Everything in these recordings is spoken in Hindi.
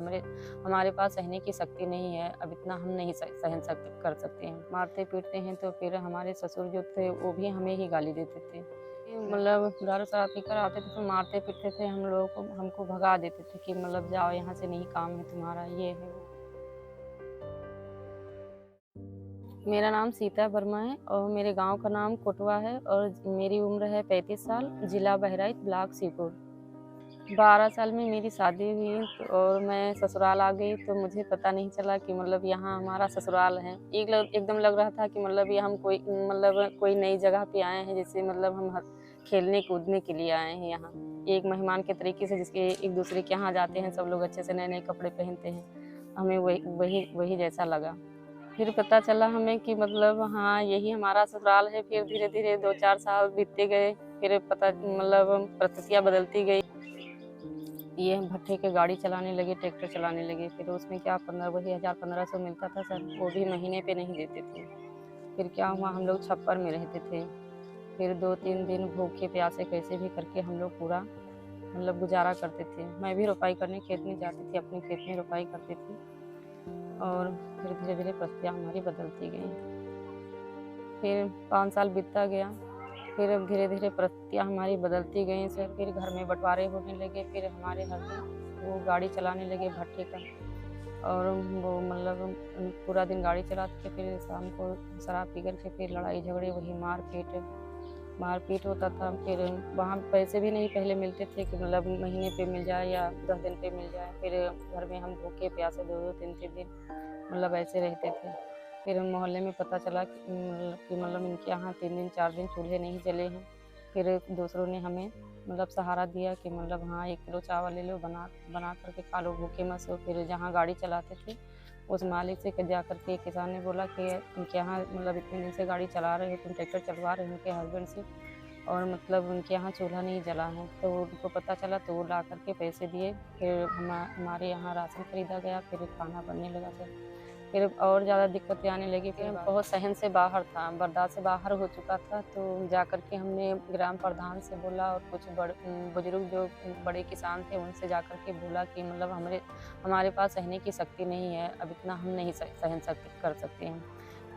हमारे हमारे पास सहने की शक्ति नहीं है, अब इतना हम नहीं सहन कर सकते हैं। मारते पीटते हैं तो फिर हमारे ससुर जो थे वो भी हमें ही गाली देते थे। मतलब दारू शराब पीकर आते थे तो मारते पीटते थे हम लोगों को, हमको भगा देते थे कि मतलब जाओ यहाँ से, नहीं काम है तुम्हारा, ये है वो। मेरा नाम सीता वर्मा है और मेरे गांव का नाम कोटवा है और मेरी उम्र है 35 साल, जिला बहराइच, ब्लॉक सीपुर। 12 साल में मेरी शादी हुई और मैं ससुराल आ गई तो मुझे पता नहीं चला कि मतलब यहाँ हमारा ससुराल है। एकदम लग रहा था कि मतलब ये हम कोई नई जगह पे आए हैं, जैसे मतलब हम खेलने कूदने के लिए आए हैं यहाँ, एक मेहमान के तरीके से, जिसके एक दूसरे के यहाँ जाते हैं सब लोग अच्छे से नए नए कपड़े पहनते हैं, हमें वही जैसा लगा। फिर पता चला हमें कि मतलब हाँ यही हमारा ससुराल है। फिर धीरे धीरे 2-4 साल बीतते गए, फिर परिस्थितियाँ बदलती गई। ये हम भट्ठे के गाड़ी चलाने लगे, ट्रैक्टर चलाने लगे। फिर उसमें क्या 15,000-1500 मिलता था सर, वो भी महीने पे नहीं देते थे। फिर क्या हुआ, हम लोग छप्पर में रहते थे। फिर 2-3 दिन भूखे प्यासे कैसे भी करके हम लोग पूरा मतलब गुजारा करते थे। मैं भी रोपाई करने खेत में जाती थी, अपने खेत में रोपाई करती थी। और फिर धीरे धीरे परिस्थितियाँ हमारी बदलती गई। फिर 5 साल बीतता गया, फिर अब धीरे धीरे परिस्थितियाँ हमारी बदलती गई सर। फिर घर में बंटवारे होने लगे, फिर हमारे हस्बैंड वो गाड़ी चलाने लगे भट्ठे का, और वो मतलब पूरा दिन गाड़ी चलाते थे। फिर शाम को शराब पी कर के फिर लड़ाई झगड़े, वही मारपीट होता था। फिर वहाँ पैसे भी नहीं पहले मिलते थे कि मतलब महीने पे मिल जाए या 10 दिन पे मिल जाए। फिर घर में हम भूखे प्यासे 2-2, 3-3 दिन मतलब ऐसे रहते थे। फिर मोहल्ले में पता चला कि मतलब इनके यहाँ 3 दिन 4 दिन चूल्हे नहीं जले हैं। फिर दूसरों ने हमें मतलब सहारा दिया कि मतलब हाँ 1 किलो चावल ले लो, बना करके खा लो, भूखे मत सो। फिर जहाँ गाड़ी चलाते थे उस मालिक से जा कर के किसान ने बोला कि उनके यहाँ मतलब इतने दिन से गाड़ी चला रहे हो तुम, ट्रैक्टर चलवा रहे हो उनके हस्बैंड से, और मतलब उनके यहाँ चूल्हा नहीं जला है। तो उनको पता चला तो वो ला करके पैसे दिए। फिर हमारे यहाँ राशन खरीदा गया, फिर खाना बनने लगा सर। फिर और ज़्यादा दिक्कतें आने लगी। फिर बहुत सहन से बाहर था, बर्दाश्त से बाहर हो चुका था। तो जा कर के हमने ग्राम प्रधान से बोला और कुछ बुजुर्ग जो बड़े किसान थे उनसे जा कर के बोला कि मतलब हमारे पास सहने की शक्ति नहीं है, अब इतना हम नहीं कर सकते हैं।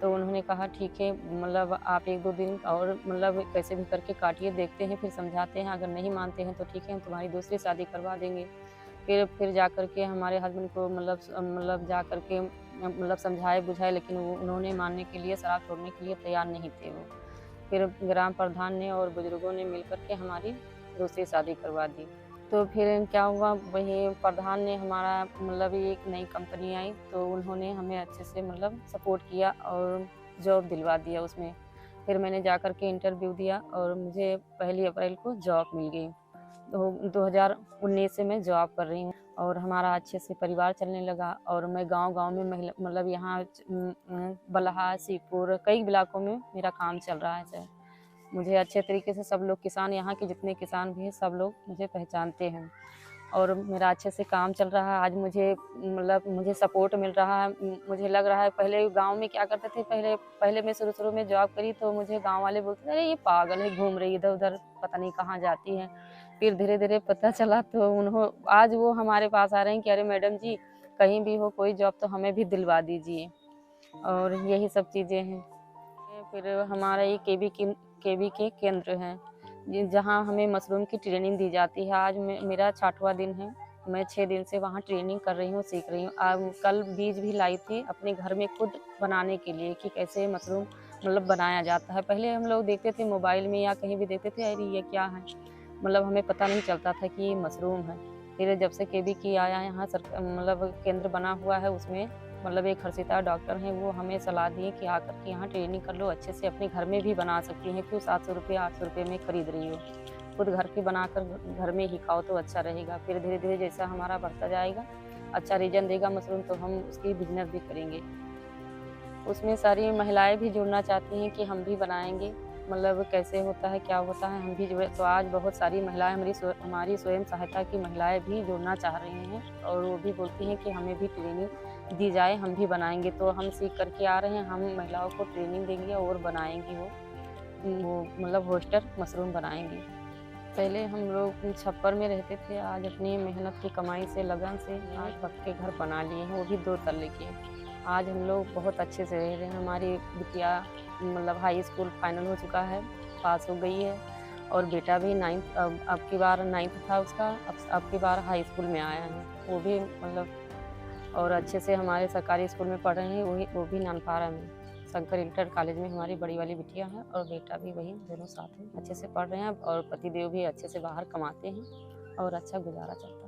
तो उन्होंने कहा ठीक है, मतलब आप 1-2 दिन और मतलब कैसे भी करके काटिए, देखते हैं, फिर समझाते हैं, अगर नहीं मानते हैं तो ठीक है, हम तुम्हारी दूसरी शादी करवा देंगे। फिर जा कर के हमारे हस्बैंड को मतलब जा कर के मतलब समझाए बुझाए, लेकिन वो उन्होंने मानने के लिए, शराब छोड़ने के लिए तैयार नहीं थे वो। फिर ग्राम प्रधान ने और बुजुर्गों ने मिलकर के हमारी दूसरी शादी करवा दी। तो फिर क्या हुआ, वही प्रधान ने हमारा मतलब एक नई कंपनी आई तो उन्होंने हमें अच्छे से मतलब सपोर्ट किया और जॉब दिलवा दिया उसमें। फिर मैंने जा कर के इंटरव्यू दिया और मुझे 1 अप्रैल को जॉब मिल गई। तो 2019 से मैं जॉब कर रही हूँ और हमारा अच्छे से परिवार चलने लगा। और मैं गांव-गांव में मतलब यहाँ बलहा, सीपुर, कई इलाकों में मेरा काम चल रहा है सर। मुझे अच्छे तरीके से सब लोग, किसान, यहाँ के जितने किसान भी हैं सब लोग मुझे पहचानते हैं और मेरा अच्छे से काम चल रहा है। आज मुझे सपोर्ट मिल रहा है। मुझे लग रहा है, पहले गाँव में क्या करते थे, पहले मैं शुरू में जॉब करी तो मुझे गाँव वाले बोलते थे, अरे ये पागल है, घूम रही है इधर-उधर, पता नहीं कहाँ जाती है। फिर धीरे-धीरे पता चला तो आज वो हमारे पास आ रहे हैं कि अरे मैडम जी, कहीं भी हो कोई जॉब तो हमें भी दिलवा दीजिए, और यही सब चीज़ें हैं। फिर हमारा ये केवी के केंद्र हैं जहाँ हमें मशरूम की ट्रेनिंग दी जाती है। आज मेरा 6वां दिन है, मैं 6 दिन से वहाँ ट्रेनिंग कर रही हूँ, सीख रही हूँ। कल बीज भी लाई थी अपने घर में खुद बनाने के लिए कि कैसे मशरूम मतलब बनाया जाता है। पहले हम लोग देखते थे मोबाइल में या कहीं भी देखते थे, अरे ये क्या है, मतलब हमें पता नहीं चलता था कि ये मशरूम है। फिर जब से केवी की आया यहाँ मतलब केंद्र बना हुआ है, उसमें मतलब एक हर्षिता डॉक्टर हैं, वो हमें सलाह दिए कि आकर के यहाँ ट्रेनिंग कर लो, अच्छे से अपने घर में भी बना सकती हैं, क्यों 700 रुपये 800 रुपये में खरीद रही हो, खुद घर के बनाकर घर में ही खाओ तो अच्छा रहेगा। फिर धीरे धीरे जैसा हमारा बढ़ता जाएगा, अच्छा रीजन देगा मशरूम, तो हम उसकी बिजनेस भी करेंगे। उसमें सारी महिलाएं भी जुड़ना चाहती हैं कि हम भी बनाएंगे, मतलब कैसे होता है, क्या होता है, हम भी जुड़े। तो आज बहुत सारी महिलाएं, हमारी स्वयं सहायता की महिलाएं भी जुड़ना चाह रही हैं और वो भी बोलती हैं कि हमें भी ट्रेनिंग दी जाए, हम भी बनाएंगे। तो हम सीख करके आ रहे हैं, हम महिलाओं को ट्रेनिंग देंगे और बनाएंगे वो मतलब होस्टर मशरूम बनाएंगे। पहले हम लोग छप्पर में रहते थे, आज अपनी मेहनत की कमाई से, लगन से आज पक्के घर बना लिए हैं, वो भी 2 तल्ले के। आज हम लोग बहुत अच्छे से रह रहे हैं। हमारी बिटिया मतलब हाई स्कूल फाइनल हो चुका है, पास हो गई है, और बेटा भी 9th अब की बार 9th था उसका, अब की बार हाई स्कूल में आया है। वो भी मतलब और अच्छे से हमारे सरकारी स्कूल में पढ़ रहे हैं, वो भी नानपारा में शंकर इंटर कॉलेज में हमारी बड़ी वाली बिटिया है, और बेटा भी वही, दोनों साथ में अच्छे से पढ़ रहे हैं, और पतिदेव भी अच्छे से बाहर कमाते हैं और अच्छा गुजारा चलता है।